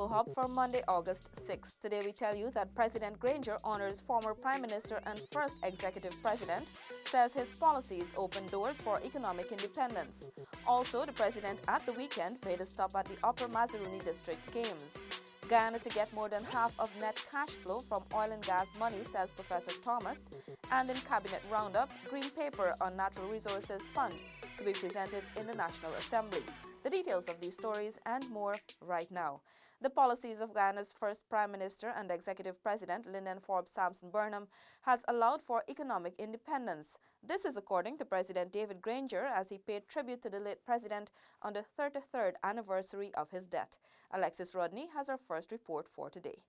Info Hub for Monday, August 6th. Today we tell you that President Granger honors former Prime Minister and first Executive President, says his policies open doors for economic independence. Also, the President at the weekend made a stop at the Upper Mazaruni District Games. Guyana to get more than half of net cash flow from oil and gas money, says Professor Thomas. And in Cabinet Roundup, Green Paper on Natural Resources Fund to be presented in the National Assembly. The details of these stories and more right now. The policies of Guyana's first Prime Minister and Executive President, Lyndon Forbes Sampson Burnham, has allowed for economic independence. This is according to President David Granger as he paid tribute to the late president on the 33rd anniversary of his death. Alexis Rodney has our first report for today.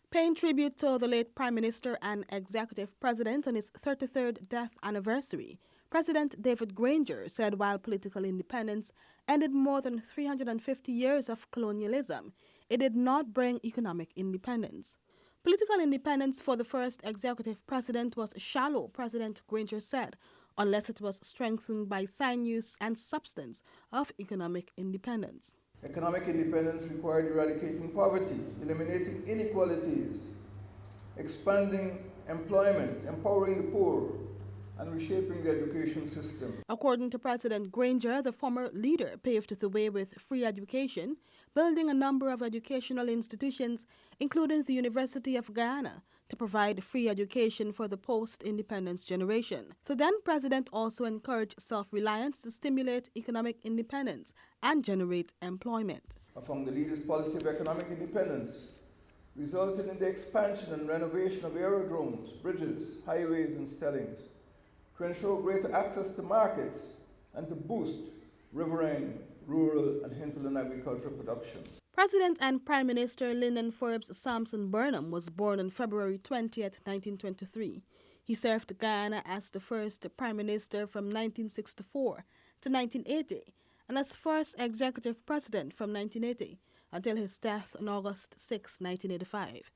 Paying tribute to the late Prime Minister and Executive President on his 33rd death anniversary, President David Granger said while political independence ended more than 350 years of colonialism, it did not bring economic independence. Political independence for the first executive president was shallow, President Granger said, unless it was strengthened by sinews and substance of economic independence. Economic independence required eradicating poverty, eliminating inequalities, expanding employment, empowering the poor, and reshaping the education system. According to President Granger, the former leader paved the way with free education, building a number of educational institutions, including the University of Guyana, to provide free education for the post-independence generation. The then president also encouraged self-reliance to stimulate economic independence and generate employment. Among the leader's policy of economic independence resulted in the expansion and renovation of aerodromes, bridges, highways, and stellings, to ensure greater access to markets and to boost riverine, rural, and hinterland agricultural production. President and Prime Minister Lyndon Forbes Sampson Burnham was born on February 20, 1923. He served Guyana as the first Prime Minister from 1964 to 1980 and as first Executive President from 1980 until his death on August 6, 1985.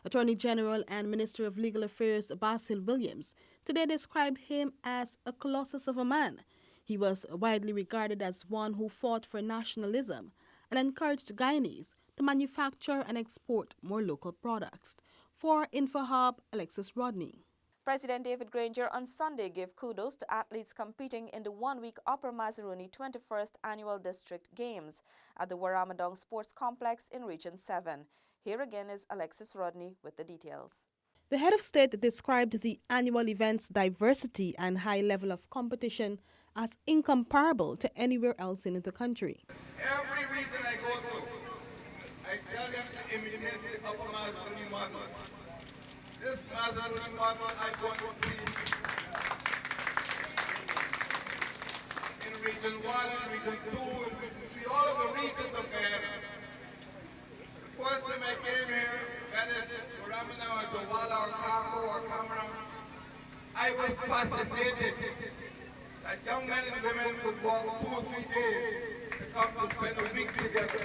Attorney General and Minister of Legal Affairs Basil Williams today described him as a colossus of a man. He was widely regarded as one who fought for nationalism and encouraged Guyanese to manufacture and export more local products. For InfoHub, Alexis Rodney. President David Granger on Sunday gave kudos to athletes competing in the one-week Upper Mazaruni 21st Annual District Games at the Waramadong Sports Complex in Region 7. Here again is Alexis Rodney with the details. The head of state described the annual event's diversity and high level of competition as incomparable to anywhere else in the country. Every region I go to, I tell them to imitate the Upper Mazaruni model. This Mazaruni model I go to see in Region 1, Region 2, and Region 3, all of the regions of Guyana. The first time I came here, that is Burnham or Jawala or Cargo or Cameron, I was fascinated that young men and women would walk 2 or 3 days to come to spend a week together.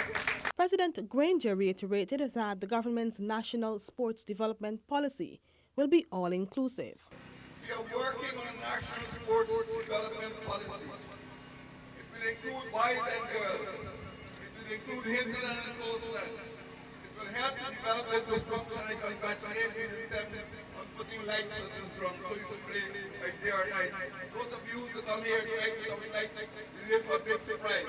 President Granger reiterated that the government's national sports development policy will be all-inclusive. We are working on a national sports development policy. It will include boys and girls. It will include hinterland and coastland. It will help to develop infrastructure, and I congratulate Region 7 on putting lights on this drum so you can play like day or night. Those of you who come here tonight, you live for a big surprise.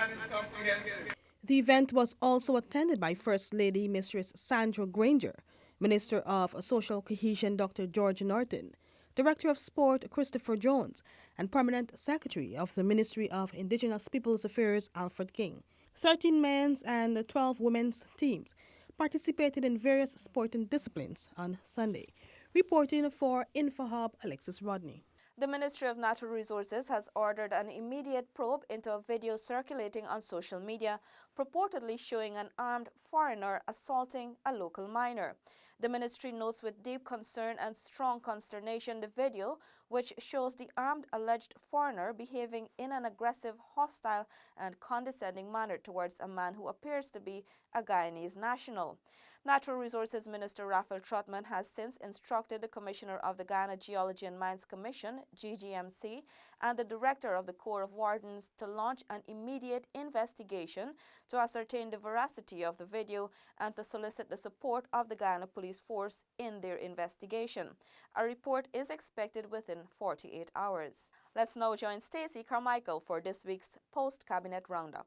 And it's comprehensive. The event was also attended by First Lady Mistress Sandra Granger, Minister of Social Cohesion Dr. George Norton, Director of Sport Christopher Jones, and Permanent Secretary of the Ministry of Indigenous Peoples Affairs Alfred King. 13 men's and 12 women's teams participated in various sporting disciplines on Sunday. Reporting for InfoHub, Alexis Rodney. The Ministry of Natural Resources has ordered an immediate probe into a video circulating on social media purportedly showing an armed foreigner assaulting a local miner. The ministry notes with deep concern and strong consternation the video, which shows the armed alleged foreigner behaving in an aggressive, hostile, and condescending manner towards a man who appears to be a Guyanese national. Natural Resources Minister Raphael Trotman has since instructed the Commissioner of the Guyana Geology and Mines Commission, GGMC, and the Director of the Corps of Wardens to launch an immediate investigation to ascertain the veracity of the video and to solicit the support of the Guyana Police Force in their investigation. A report is expected within 48 hours. Let's now join Stacey Carmichael for this week's Post-Cabinet Roundup.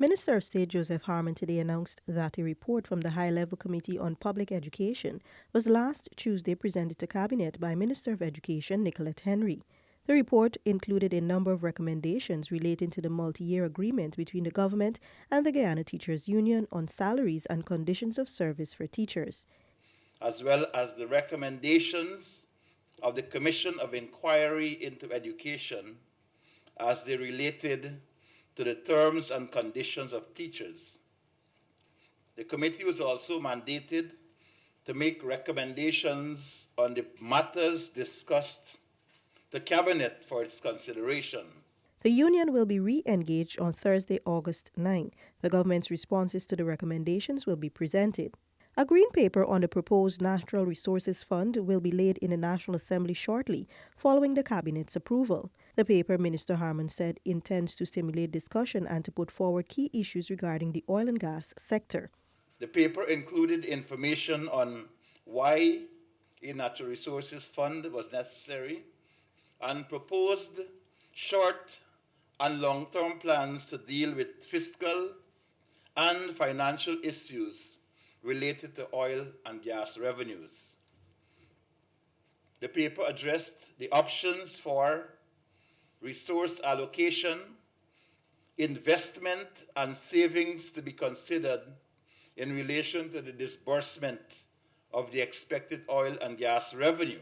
Minister of State Joseph Harmon today announced that a report from the High-Level Committee on Public Education was last Tuesday presented to Cabinet by Minister of Education Nicolette Henry. The report included a number of recommendations relating to the multi-year agreement between the government and the Guyana Teachers Union on salaries and conditions of service for teachers, as well as the recommendations of the Commission of Inquiry into Education as they related to the terms and conditions of teachers. The committee was also mandated to make recommendations on the matters discussed to Cabinet for its consideration. The union will be re-engaged on Thursday, August 9. The government's responses to the recommendations will be presented. A green paper on the proposed Natural Resources Fund will be laid in the National Assembly shortly, following the Cabinet's approval. The paper, Minister Harmon said, intends to stimulate discussion and to put forward key issues regarding the oil and gas sector. The paper included information on why a Natural Resources Fund was necessary and proposed short and long-term plans to deal with fiscal and financial issues related to oil and gas revenues. The paper addressed the options for resource allocation, investment, and savings to be considered in relation to the disbursement of the expected oil and gas revenue.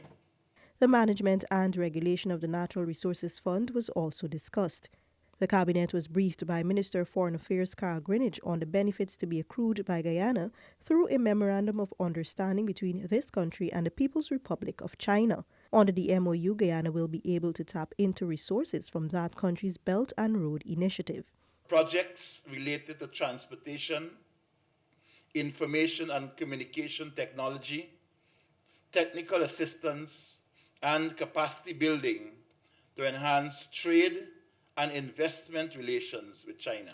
The management and regulation of the Natural Resources Fund was also discussed. The Cabinet was briefed by Minister of Foreign Affairs Carl Greenidge on the benefits to be accrued by Guyana through a Memorandum of Understanding between this country and the People's Republic of China. Under the MOU, Guyana will be able to tap into resources from that country's Belt and Road Initiative. Projects related to transportation, information and communication technology, technical assistance, and capacity building to enhance trade and investment relations with China.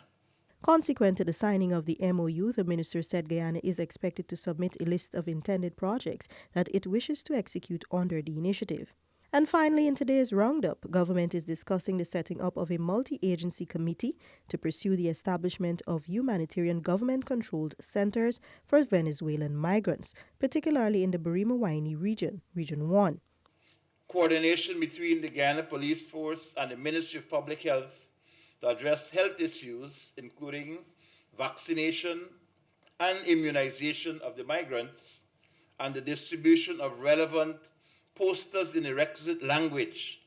Consequent to the signing of the MOU, the minister said Guyana is expected to submit a list of intended projects that it wishes to execute under the initiative. And finally, in today's roundup, government is discussing the setting up of a multi-agency committee to pursue the establishment of humanitarian government-controlled centers for Venezuelan migrants, particularly in the Burnham region, Region 1. Coordination between the Guyana Police Force and the Ministry of Public Health to address health issues, including vaccination and immunization of the migrants, and the distribution of relevant posters in the requisite language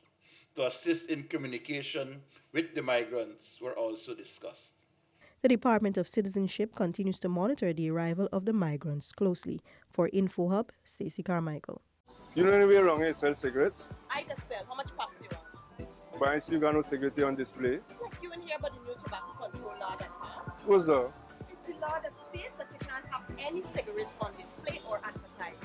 to assist in communication with the migrants were also discussed. The Department of Citizenship continues to monitor the arrival of the migrants closely. For InfoHub, Stacey Carmichael. You know any way around here sell cigarettes? I just sell. How much packs you want? But I see you got no cigarette on display. Like you in here about the new tobacco control law that passed. What's that? It's the law that states that you can't have any cigarettes on display or advertised.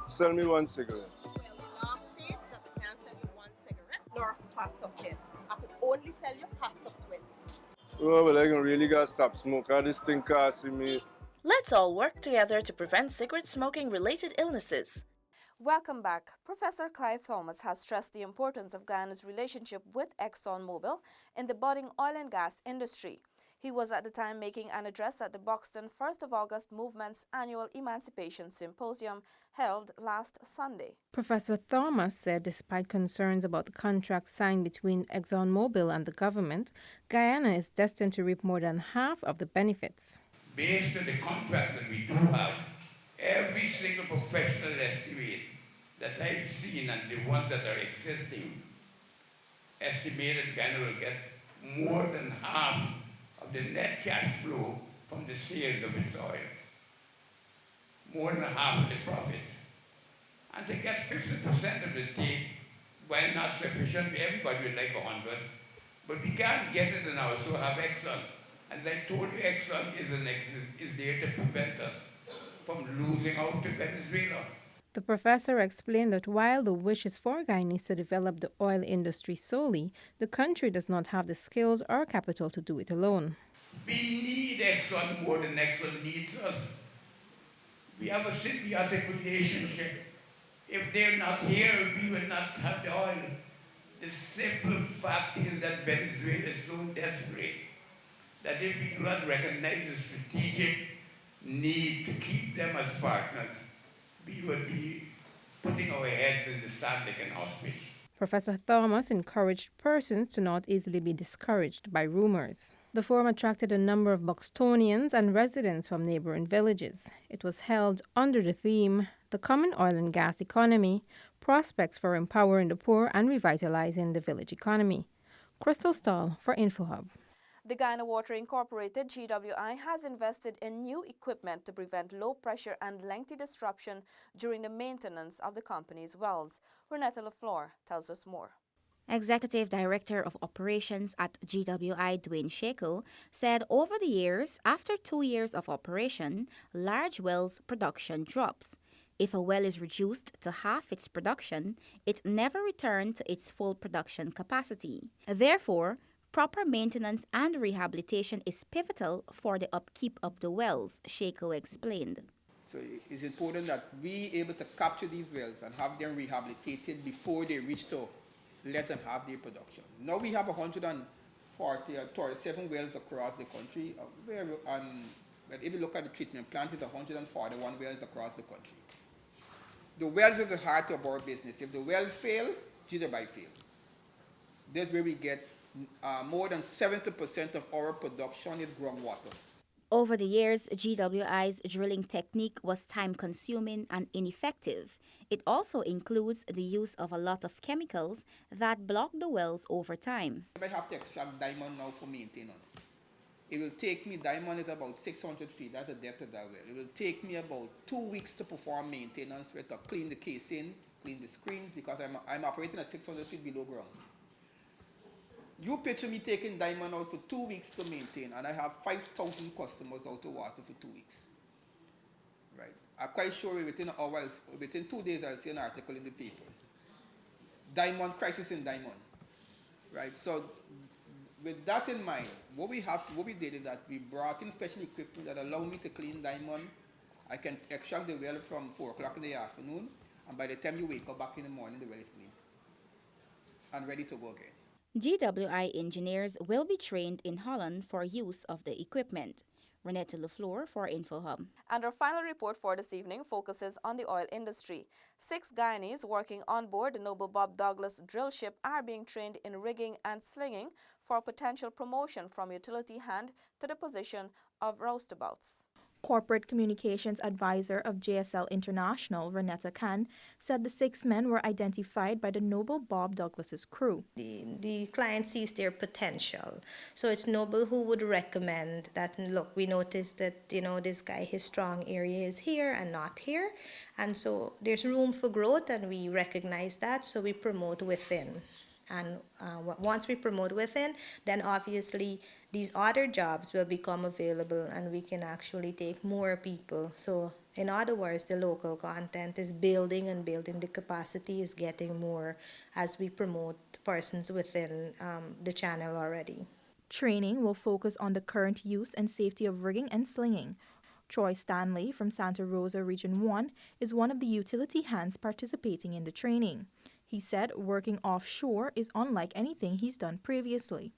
Sell me one cigarette. Well, the law states that we can't sell you one cigarette nor packs of 10. I could only sell you packs of 20. Oh, well, I can really got to stop smoking. This thing costing me. Let's all work together to prevent cigarette smoking-related illnesses. Welcome back. Professor Clive Thomas has stressed the importance of Guyana's relationship with ExxonMobil in the budding oil and gas industry. He was at the time making an address at the Buxton 1st of August Movement's annual Emancipation Symposium held last Sunday. Professor Thomas said despite concerns about the contract signed between ExxonMobil and the government, Guyana is destined to reap more than half of the benefits. Based on the contract that we do have, every single professional estimate that I've seen and the ones that are existing estimated Guyana will get more than half of the net cash flow from the sales of its oil. More than half of the profits. And to get 50% of the take, while not sufficient, everybody would like 100, but we can't get it and also have Exxon. As I told you, Exxon is there to prevent us. from losing out to Venezuela. The professor explained that while the wish is for Guyanese to develop the oil industry solely, the country does not have the skills or capital to do it alone. We need Exxon more than Exxon needs us. We have a symbiotic relationship. If they're not here, we will not have the oil. The simple fact is that Venezuela is so desperate that if we do not recognize the strategic need to keep them as partners, we would be putting our heads in the sand like an ostrich. Professor Thomas encouraged persons to not easily be discouraged by rumors. The forum attracted a number of Buxtonians and residents from neighboring villages. It was held under the theme, The Common Oil and Gas Economy, Prospects for Empowering the Poor and Revitalizing the Village Economy. Crystal Stahl for InfoHub. The Guyana Water Incorporated, GWI, has invested in new equipment to prevent low pressure and lengthy disruption during the maintenance of the company's wells. Renetta LaFleur tells us more. Executive Director of Operations at GWI, Dwayne Shako, said over the years, after 2 years of operation, large wells' production drops. If a well is reduced to half its production, it never returns to its full production capacity. Therefore, proper maintenance and rehabilitation is pivotal for the upkeep of the wells, Shako explained. So it's important that we able to capture these wells and have them rehabilitated before they reach to less than half their production. Now we have 147 wells across the country, but if you look at the treatment plant, it's 141 wells across the country. The wells is the heart of our business. If the wells fail, GWI fail. That's where we get more than 70% of our production is groundwater. Over the years, GWI's drilling technique was time-consuming and ineffective. It also includes the use of a lot of chemicals that block the wells over time. I have to extract diamond now for maintenance. It will take me, diamond is about 600 feet, that's the depth of that well. It will take me about 2 weeks to perform maintenance, where to clean the casing, clean the screens, because I'm operating at 600 feet below ground. You picture me taking diamond out for 2 weeks to maintain, and I have 5,000 customers out of water for 2 weeks. Right? I'm quite sure within hours, within 2 days, I'll see an article in the papers. Diamond, crisis in diamond. Right? So with that in mind, what we did is that we brought in special equipment that allow me to clean diamond. I can extract the well from 4 o'clock in the afternoon, and by the time you wake up back in the morning, the well is clean and ready to go again. GWI engineers will be trained in Holland for use of the equipment. Renetta LaFleur for InfoHub. And our final report for this evening focuses on the oil industry. 6 Guyanese working on board the Noble Bob Douglas drill ship are being trained in rigging and slinging for potential promotion from utility hand to the position of roustabouts. Corporate Communications Advisor of JSL International, Renetta Khan, said the 6 men were identified by the Noble Bob Douglas's crew. The client sees their potential. So it's Noble who would recommend that, look, we noticed that, this guy, his strong area is here and not here. And so there's room for growth, and we recognize that, so we promote within. And once we promote within, then obviously these other jobs will become available, and we can actually take more people. So in other words, the local content is building, and building the capacity is getting more as we promote persons within the channel already. Training will focus on the current use and safety of rigging and slinging. Troy Stanley from Santa Rosa Region 1 is one of the utility hands participating in the training. He said working offshore is unlike anything he's done previously.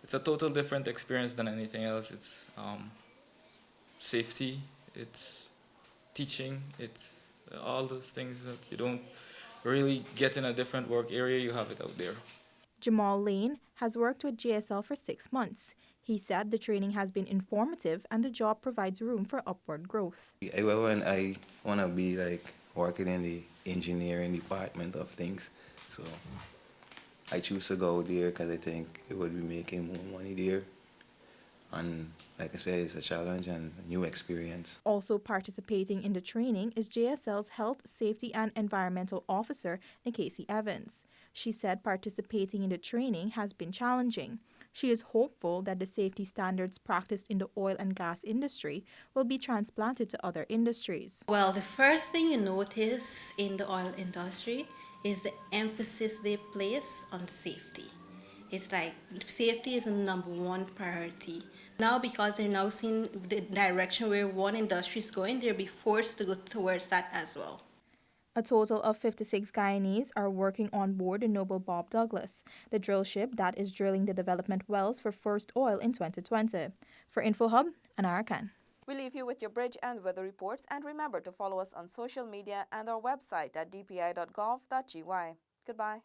It's a total different experience than anything else. It's safety, it's teaching, it's all those things that you don't really get in a different work area, you have it out there. Jamal Lane has worked with JSL for 6 months. He said the training has been informative and the job provides room for upward growth. I want to be working in the engineering department of things. So I choose to go there because I think it would be making more money there. And like I said, it's a challenge and a new experience. Also participating in the training is JSL's Health, Safety and Environmental Officer, Nikesi Evans. She said participating in the training has been challenging. She is hopeful that the safety standards practiced in the oil and gas industry will be transplanted to other industries. Well, the first thing you notice in the oil industry is the emphasis they place on safety. It's like safety is the number one priority. Now, because they're now seeing the direction where one industry is going, they'll be forced to go towards that as well. A total of 56 Guyanese are working on board the Noble Bob Douglas, the drill ship that is drilling the development wells for first oil in 2020. For InfoHub, Anara Khan. We leave you with your bridge and weather reports, and remember to follow us on social media and our website at dpi.gov.gy. Goodbye.